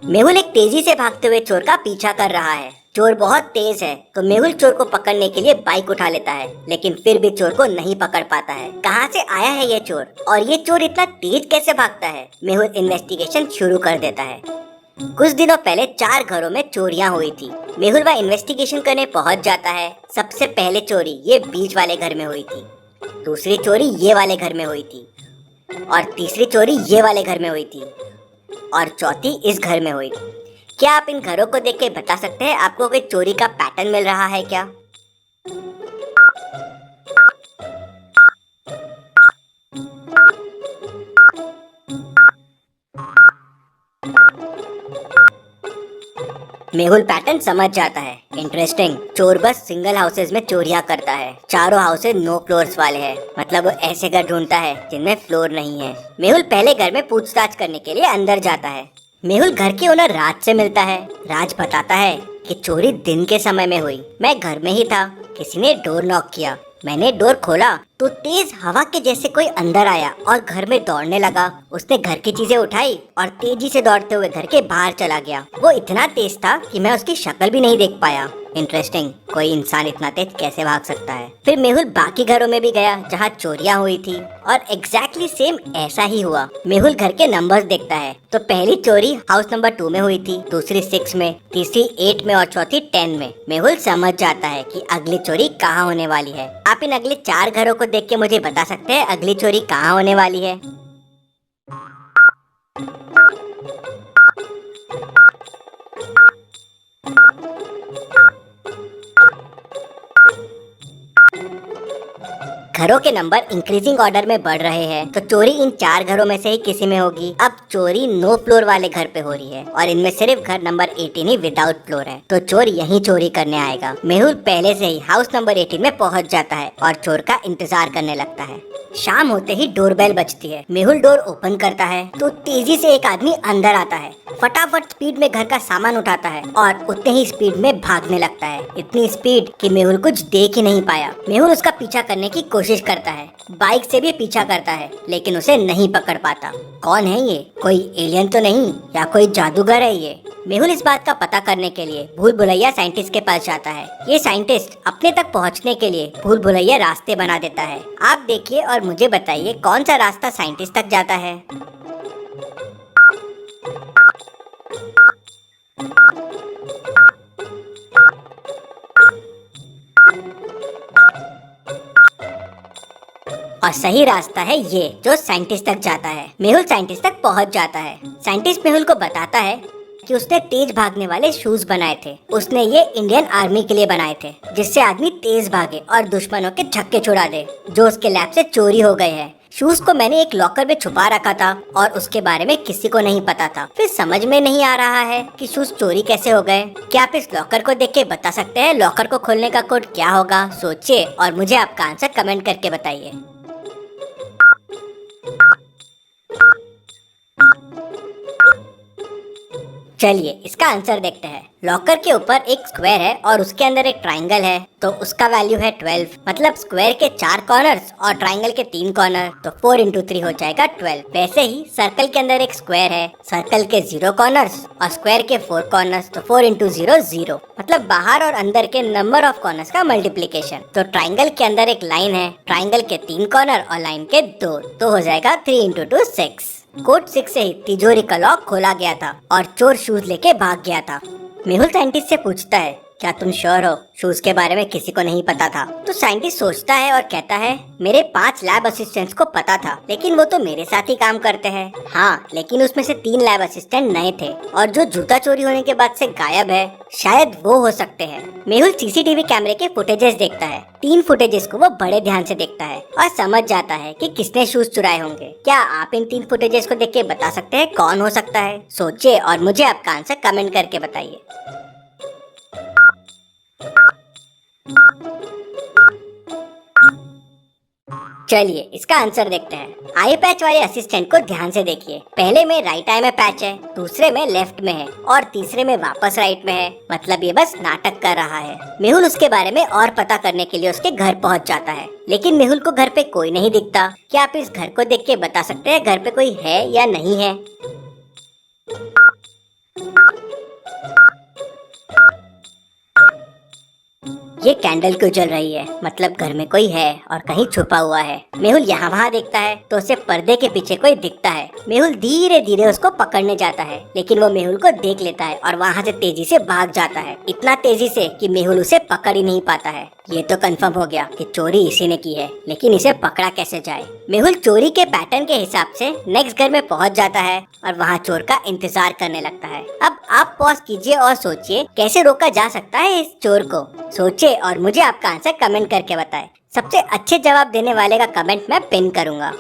मेहुल एक तेजी से भागते हुए चोर का पीछा कर रहा है। चोर बहुत तेज है तो मेहुल चोर को पकड़ने के लिए बाइक उठा लेता है, लेकिन फिर भी चोर को नहीं पकड़ पाता है। कहाँ से आया है ये चोर और ये चोर इतना तेज कैसे भागता है? मेहुल इन्वेस्टिगेशन शुरू कर देता है। कुछ दिनों पहले 4 घरों में चोरियां हुई थी। मेहुल वह इन्वेस्टिगेशन करने पहुंच जाता है। सबसे पहले चोरी ये बीच वाले घर में हुई थी, दूसरी चोरी ये वाले घर में हुई थी, और तीसरी चोरी ये वाले घर में हुई थी, और चौथी इस घर में हुई। क्या आप इन घरों को देख के बता सकते हैं आपको कोई चोरी का पैटर्न मिल रहा है क्या? मेहुल पैटर्न समझ जाता है। इंटरेस्टिंग। चोर बस सिंगल हाउसेज में चोरियां करता है। चारों हाउसेज नो फ्लोर्स वाले हैं, मतलब वो ऐसे घर ढूंढता है जिनमें फ्लोर नहीं है। मेहुल पहले घर में पूछताछ करने के लिए अंदर जाता है। मेहुल घर के ओनर राज से मिलता है। राज बताता है कि चोरी दिन के समय में हुई। मैं घर में ही था, किसी ने डोर नॉक किया। मैंने डोर खोला तो तेज हवा के जैसे कोई अंदर आया और घर में दौड़ने लगा। उसने घर की चीजें उठाई और तेजी से दौड़ते हुए घर के बाहर चला गया। वो इतना तेज था कि मैं उसकी शक्ल भी नहीं देख पाया। इंटरेस्टिंग, कोई इंसान इतना तेज कैसे भाग सकता है? फिर मेहुल बाकी घरों में भी गया जहाँ चोरियां हुई थी और एग्जैक्टली सेम ऐसा ही हुआ। मेहुल घर के नंबर्स देखता है तो पहली चोरी हाउस नंबर 2 में हुई थी, दूसरी 6 में, तीसरी 8 में और चौथी 10 में। मेहुल समझ जाता है कि अगली चोरी कहाँ होने वाली है। आप इन अगले 4 घरों को देख के मुझे बता सकते हैं अगली चोरी कहाँ होने वाली है? घरों के नंबर इंक्रीजिंग ऑर्डर में बढ़ रहे हैं, तो चोरी इन 4 घरों में से ही किसी में होगी। अब चोरी नो फ्लोर वाले घर पे हो रही है और इनमें सिर्फ घर नंबर 18 ही विदाउट फ्लोर है, तो चोर यहीं चोरी करने आएगा। मेहुल पहले से ही हाउस नंबर 18 में पहुंच जाता है और चोर का इंतजार करने लगता है। शाम होते ही डोरबेल बजती है। मेहुल डोर ओपन करता है तो तेजी से एक आदमी अंदर आता है। फटाफट स्पीड में घर का सामान उठाता है और उतने ही स्पीड में भागने लगता है। इतनी स्पीड कि मेहुल कुछ देख ही नहीं पाया। मेहुल उसका पीछा करने की कोशिश करता है, बाइक से भी पीछा करता है, लेकिन उसे नहीं पकड़ पाता। कौन है ये? कोई एलियन तो नहीं या कोई जादूगर है ये? मेहुल इस बात का पता करने के लिए भूल भुलैया साइंटिस्ट के पास जाता है। ये साइंटिस्ट अपने तक पहुंचने के लिए भूल भुलैया रास्ते बना देता है। आप देखिए और मुझे बताइए कौन सा रास्ता साइंटिस्ट तक जाता है। और सही रास्ता है ये जो साइंटिस्ट तक जाता है। मेहुल साइंटिस्ट तक पहुंच जाता है। साइंटिस्ट मेहुल को बताता है कि उसने तेज भागने वाले शूज बनाए थे। उसने ये इंडियन आर्मी के लिए बनाए थे, जिससे आदमी तेज भागे और दुश्मनों के छक्के छुड़ा दे, जो उसके लैब से चोरी हो गए हैं। शूज को मैंने एक लॉकर में छुपा रखा था और उसके बारे में किसी को नहीं पता था। फिर समझ में नहीं आ रहा है कि शूज चोरी कैसे हो गए। क्या आप इस लॉकर को देख के बता सकते हैं लॉकर को खोलने का कोड क्या होगा? सोचिए और मुझे आपका आंसर कमेंट करके बताइए। चलिए इसका आंसर देखते हैं। लॉकर के ऊपर एक स्क्वायर है और उसके अंदर एक ट्राइंगल है, तो उसका वैल्यू है 12। मतलब स्क्वायर के 4 कॉर्नर्स और ट्राइंगल के 3 कॉर्नर, तो 4 × 3 हो जाएगा 12। वैसे ही सर्कल के अंदर एक स्क्वायर है, सर्कल के 0 कॉर्नर्स और स्क्वायर के 4 कॉर्नर्स, तो 4 × 0 0। मतलब बाहर और अंदर के नंबर ऑफ कॉर्नर्स का मल्टीप्लीकेशन। तो ट्राइंगल के अंदर एक लाइन है, ट्राइंगल के 3 कॉर्नर और लाइन के 2, तो हो जाएगा 3 × 2 6। कोड 6 से ही तिजोरी का लॉक खोला गया था और चोर शूज लेके भाग गया था। मेहुल साइंटिस्ट से पूछता है, क्या तुम श्योर हो शूज के बारे में किसी को नहीं पता था? तो साइंटिस्ट सोचता है और कहता है, मेरे 5 लैब असिस्टेंट्स को पता था, लेकिन वो तो मेरे साथ ही काम करते हैं। हाँ, लेकिन उसमें से 3 लैब असिस्टेंट नए थे और जो जूता चोरी होने के बाद से गायब है, शायद वो हो सकते हैं। मेहुल सीसीटीवी कैमरे के फुटेजेस देखता है। 3 फुटेजेस को वो बड़े ध्यान से देखता है और समझ जाता है कि किसने शूज चुराए होंगे। क्या आप इन 3 फुटेजेस को देख के बता सकते हैं कौन हो सकता है? सोचिए और मुझे आपका आंसर कमेंट करके बताइए। चलिए इसका आंसर देखते हैं। आई पैच वाले असिस्टेंट को ध्यान से देखिए। पहले में राइट आई में पैच है, दूसरे में लेफ्ट में है और तीसरे में वापस राइट में है। मतलब ये बस नाटक कर रहा है। मेहुल उसके बारे में और पता करने के लिए उसके घर पहुंच जाता है, लेकिन मेहुल को घर पे कोई नहीं दिखता। क्या आप इस घर को देख के बता सकते हैं घर पे कोई है या नहीं है? ये कैंडल क्यों जल रही है? मतलब घर में कोई है और कहीं छुपा हुआ है। मेहुल यहाँ वहाँ देखता है तो उसे पर्दे के पीछे कोई दिखता है। मेहुल धीरे धीरे उसको पकड़ने जाता है, लेकिन वो मेहुल को देख लेता है और वहाँ से तेजी से भाग जाता है, इतना तेजी से कि मेहुल उसे पकड़ ही नहीं पाता है। ये तो कंफर्म हो गया कि चोरी इसी ने की है, लेकिन इसे पकड़ा कैसे जाए? मेहुल चोरी के पैटर्न के हिसाब से नेक्स्ट घर में पहुंच जाता है और वहाँ चोर का इंतजार करने लगता है। अब आप पॉज कीजिए और सोचिए कैसे रोका जा सकता है इस चोर को। सोचिए और मुझे आपका आंसर कमेंट करके बताएं। सबसे अच्छे जवाब देने वाले का कमेंट मैं पिन करूंगा।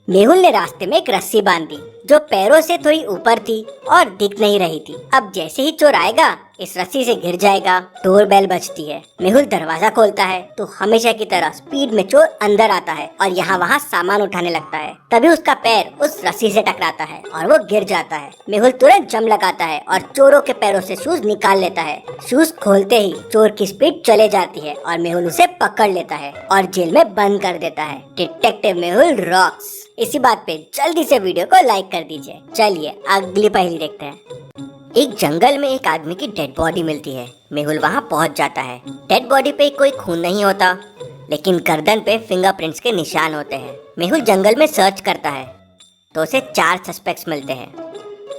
मेहुल ने रास्ते में एक रस्सी बांधी जो पैरों से थोड़ी ऊपर थी और दिख नहीं रही थी। अब जैसे ही चोर आएगा इस रस्सी से गिर जाएगा। डोर बेल बजती है। मेहुल दरवाजा खोलता है तो हमेशा की तरह स्पीड में चोर अंदर आता है और यहाँ वहाँ सामान उठाने लगता है। तभी उसका पैर उस रस्सी से टकराता है और वो गिर जाता है। मेहुल तुरंत जम लगाता है और चोरों के पैरों से शूज निकाल लेता है। शूज खोलते ही चोर की स्पीड चले जाती है और मेहुल उसे पकड़ लेता है और जेल में बंद कर देता है। Detective Mehul rocks. इसी बात पे जल्दी से वीडियो को लाइक कर दीजिए। चलिए अगली पहेली देखते हैं। एक जंगल में एक आदमी की डेड बॉडी मिलती है। मेहुल वहाँ पहुँच जाता है। डेड बॉडी पे कोई खून नहीं होता, लेकिन गर्दन पे फिंगरप्रिंट्स के निशान होते हैं। मेहुल जंगल में सर्च करता है तो उसे 4 सस्पेक्ट्स मिलते हैं।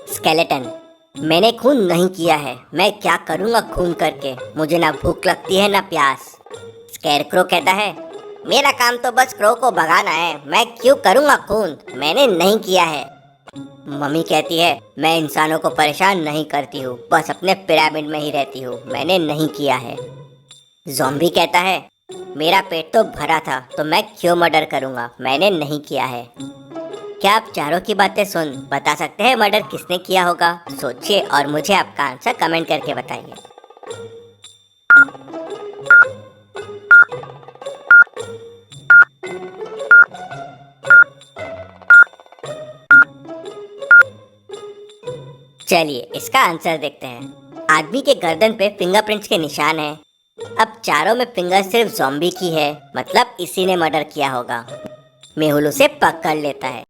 स्केलेटन: मैंने खून नहीं किया है, मैं क्या करूँगा खून करके, मुझे ना भूख लगती है ना प्यास। स्कैरक्रो कहता है, मेरा काम तो बस क्रो को भगाना है, मैं क्यों करूँगा खून, मैंने नहीं किया है। मम्मी कहती है, मैं इंसानों को परेशान नहीं करती हूँ, बस अपने पिरामिड में ही रहती हूँ, मैंने नहीं किया है। ज़ॉम्बी कहता है, मेरा पेट तो भरा था तो मैं क्यों मर्डर करूँगा, मैंने नहीं किया है। क्या आप चारों की बातें सुन बता सकते हैं मर्डर किसने किया होगा? सोचिए और मुझे आपका आंसर कमेंट करके बताइए। चलिए इसका आंसर देखते हैं। आदमी के गर्दन पे फिंगरप्रिंट्स के निशान हैं। अब चारों में फिंगर सिर्फ ज़ॉम्बी की है, मतलब इसी ने मर्डर किया होगा। मेहुल उसे पकड़ लेता है।